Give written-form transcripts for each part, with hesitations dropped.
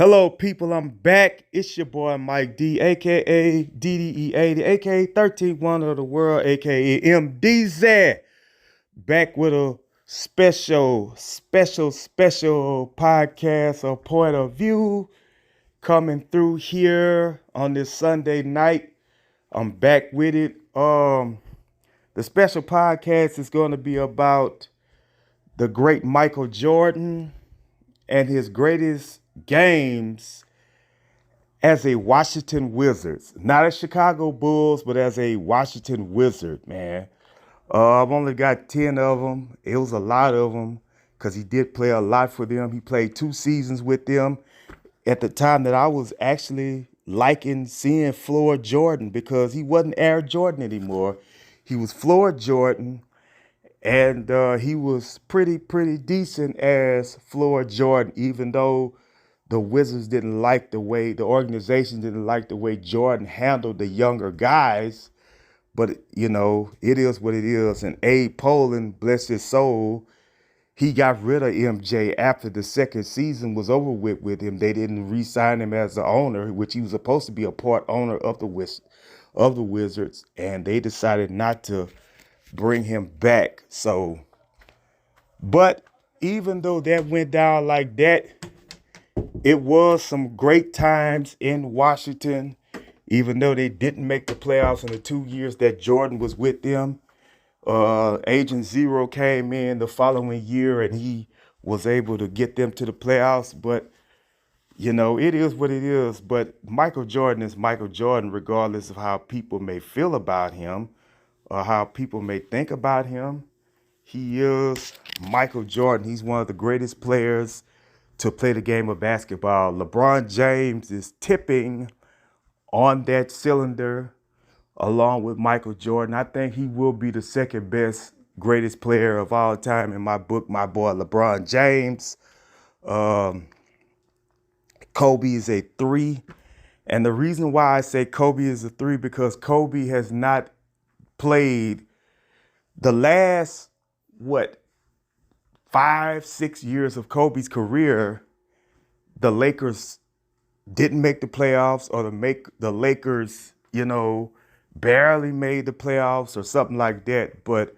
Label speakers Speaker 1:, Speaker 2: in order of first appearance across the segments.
Speaker 1: Hello, people. I'm back. It's your boy Mike D, aka DDE80, aka 13 Wonder of the World, aka MDZ. Back with a special podcast or point of view coming through here on this Sunday night. I'm back with it. The special podcast is going to be about the great Michael Jordan and his greatest games as a Washington Wizards, not a Chicago Bulls, but as a Washington Wizard, man. I've only got 10 of them. It was a lot of them because he did play a lot for them. He played 2 seasons with them at the time that I was actually liking seeing Floyd Jordan because he wasn't Air Jordan anymore. He was Floyd Jordan, and he was pretty decent as Floyd Jordan, even though the Wizards didn't like the organization didn't like the way Jordan handled the younger guys. But, it is what it is. And Abe Poland, bless his soul, he got rid of MJ after the second season was over with him. They didn't re-sign him as the owner, which he was supposed to be a part owner of the Wizards. And they decided not to bring him back. But even though that went down like that, it was some great times in Washington, even though they didn't make the playoffs in the 2 years that Jordan was with them. Agent Zero came in the following year and he was able to get them to the playoffs. But, it is what it is. But Michael Jordan is Michael Jordan, regardless of how people may feel about him or how people may think about him. He is Michael Jordan. He's one of the greatest players to play the game of basketball. LeBron James is tipping on that cylinder along with Michael Jordan. I think he will be the second best, greatest player of all time in my book, my boy LeBron James. Kobe is a 3. And the reason why I say Kobe is a 3, because Kobe has not played the last, 5-6 years of Kobe's career. The Lakers didn't make the playoffs, or the Lakers, barely made the playoffs or something like that. But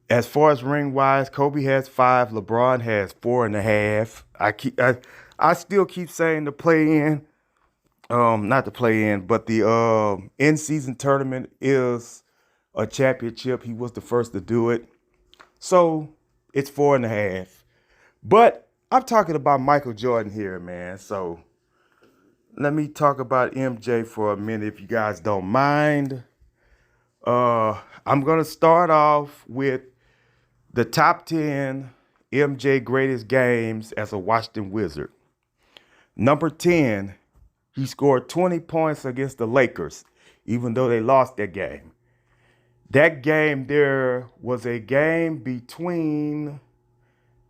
Speaker 1: as far as ring wise, Kobe has 5, LeBron has 4.5. I still keep saying the play in, not the play in, but the in season tournament is a championship. He was the first to do it. So it's 4.5. But I'm talking about Michael Jordan here, man. So let me talk about MJ for a minute, if you guys don't mind. I'm going to start off with the top 10 MJ greatest games as a Washington Wizard. Number 10, he scored 20 points against the Lakers, even though they lost that game. That game there was a game between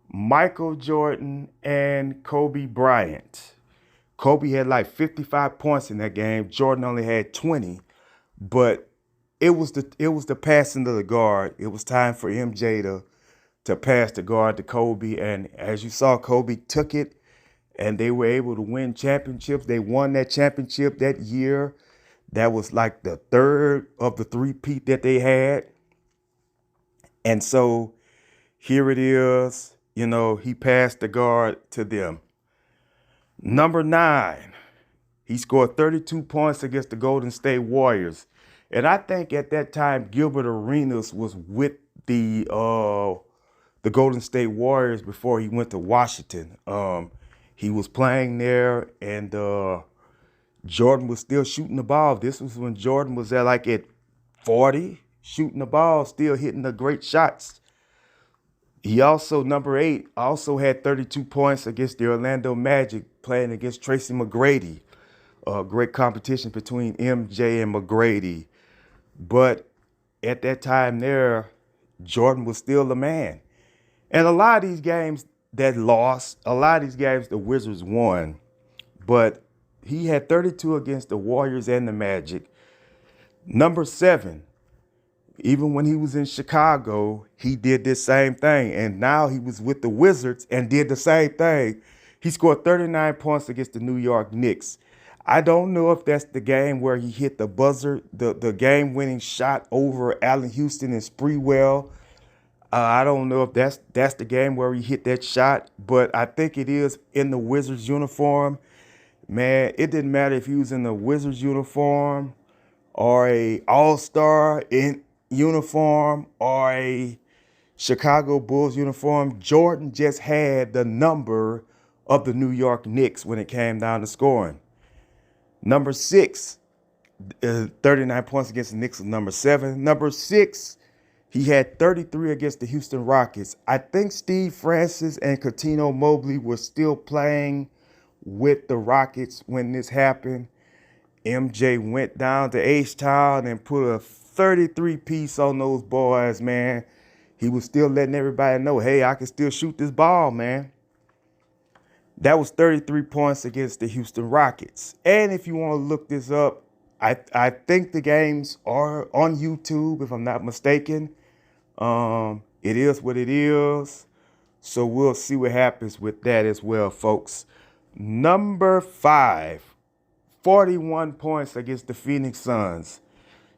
Speaker 1: Michael Jordan and Kobe Bryant. Kobe had like 55 points in that game. Jordan only had 20, but it was the passing of the guard. It was time for MJ to pass the guard to Kobe, and as you saw, Kobe took it, and they were able to win championships. They won that championship that year. That was like the third of the three-peat that they had. And so here it is, he passed the guard to them. Number 9, he scored 32 points against the Golden State Warriors. And I think at that time, Gilbert Arenas was with the Golden State Warriors before he went to Washington. He was playing there, and Jordan was still shooting the ball. This was when Jordan was at 40, shooting the ball, still hitting the great shots. He also, number 8, also had 32 points against the Orlando Magic, playing against Tracy McGrady. Great competition between MJ and McGrady. But at that time there, Jordan was still the man. And a lot of these games that lost, a lot of these games the Wizards won. But he had 32 against the Warriors and the Magic. Number 7, even when he was in Chicago, he did this same thing. And now he was with the Wizards and did the same thing. He scored 39 points against the New York Knicks. I don't know if that's the game where he hit the buzzer, the game-winning shot over Allen Houston and Spreewell. I don't know if that's the game where he hit that shot, but I think it is in the Wizards uniform. Man, it didn't matter if he was in the Wizards uniform or a All-Star in uniform or a Chicago Bulls uniform. Jordan just had the number of the New York Knicks when it came down to scoring. Number 6, 39 points against the Knicks was number 7. Number 6, he had 33 against the Houston Rockets. I think Steve Francis and Cuttino Mobley were still playing with the Rockets when this happened. MJ went down to H-Town and put a 33-piece on those boys, man. He was still letting everybody know, hey, I can still shoot this ball, man. That was 33 points against the Houston Rockets. And if you want to look this up, I think the games are on YouTube, if I'm not mistaken. It is what it is. So we'll see what happens with that as well, folks. Number 5, 41 points against the Phoenix Suns.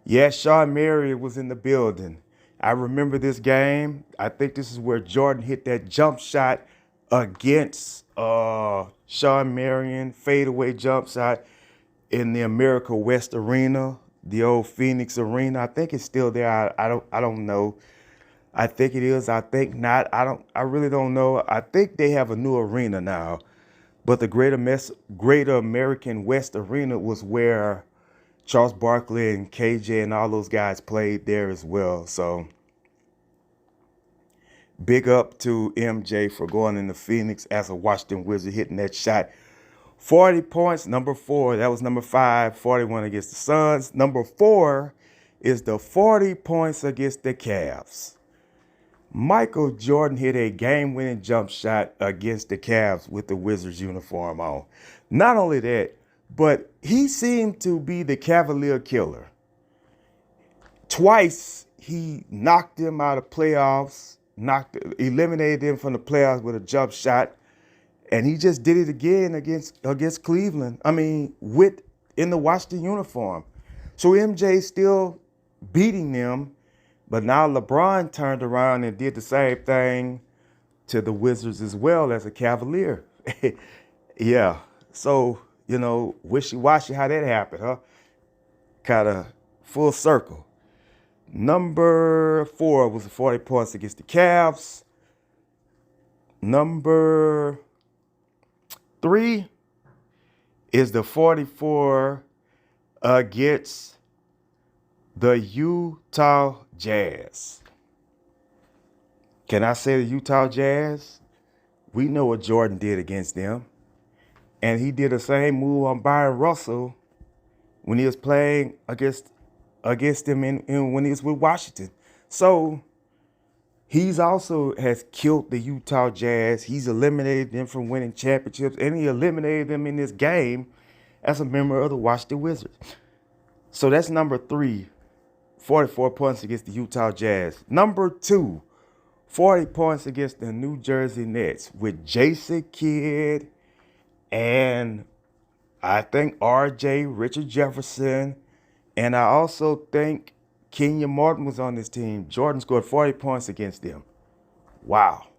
Speaker 1: Yes, Shawn Marion was in the building. I remember this game. I think this is where Jordan hit that jump shot against Shawn Marion, fadeaway jump shot in the America West Arena, the old Phoenix Arena. I think it's still there. I don't know. I think it is. I think not. I really don't know. I think they have a new arena now. But the Greater American West Arena was where Charles Barkley and KJ and all those guys played there as well. So big up to MJ for going into Phoenix as a Washington Wizard, hitting that shot. 40 points, number 4. That was number 5, 41 against the Suns. Number 4 is the 40 points against the Cavs. Michael Jordan hit a game-winning jump shot against the Cavs with the Wizards uniform on. Not only that, but he seemed to be the Cavalier killer. Twice he knocked them out of playoffs, eliminated them from the playoffs with a jump shot, and he just did it again against Cleveland. I mean, in the Washington uniform. So MJ still beating them, but now LeBron turned around and did the same thing to the Wizards as well as a Cavalier. Yeah. So, wishy-washy how that happened, huh? Kind of full circle. Number 4 was the 40 points against the Cavs. Number 3 is the 44 against the Utah Jazz. Can I say the Utah Jazz? We know what Jordan did against them. And he did the same move on Byron Russell when he was playing against them when he was with Washington. So he's also has killed the Utah Jazz. He's eliminated them from winning championships, and he eliminated them in this game as a member of the Washington Wizards. So that's number 3, 44 points against the Utah Jazz. Number 2, 40 points against the New Jersey Nets with Jason Kidd and I think R.J. Richard Jefferson. And I also think Kenyon Martin was on this team. Jordan scored 40 points against them. Wow.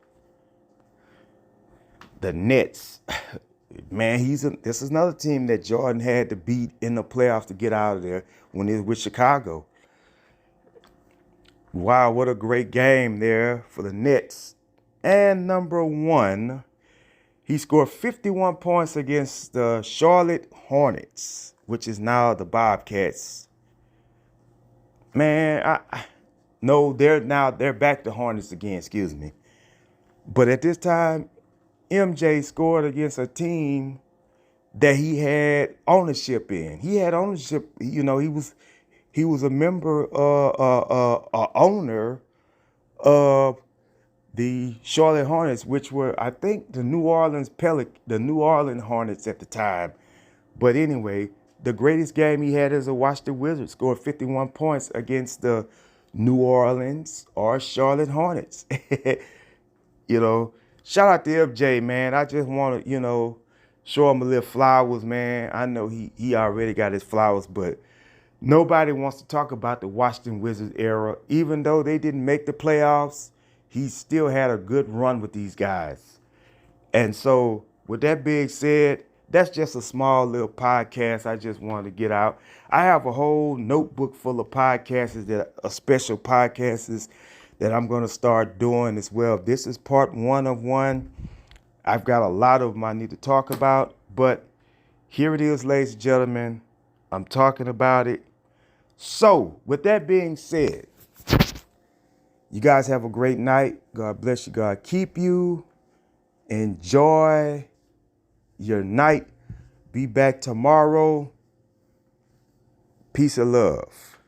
Speaker 1: The Nets. Man, this is another team that Jordan had to beat in the playoffs to get out of there when he was with Chicago. Wow, what a great game there for the Nets. And number 1, he scored 51 points against the Charlotte Hornets, which is now the Bobcats. Man, they're back to Hornets again, excuse me. But at this time, MJ scored against a team that he had ownership in. He had ownership, he was a member, owner of the Charlotte Hornets, which were, I think, the New Orleans Hornets at the time. But anyway, the greatest game he had as a Washington Wizard, scored 51 points against the New Orleans or Charlotte Hornets. shout out to FJ, man. I just want to, show him a little flowers, man. I know he already got his flowers, but nobody wants to talk about the Washington Wizards era. Even though they didn't make the playoffs, he still had a good run with these guys. And so, with that being said, that's just a small little podcast I just wanted to get out. I have a whole notebook full of podcasts that are special podcasts that I'm going to start doing as well. This is part 1 of 1. I've got a lot of them I need to talk about, but here it is, ladies and gentlemen. I'm talking about it. So, with that being said, you guys have a great night. God bless you. God keep you. Enjoy your night. Be back tomorrow. Peace and love.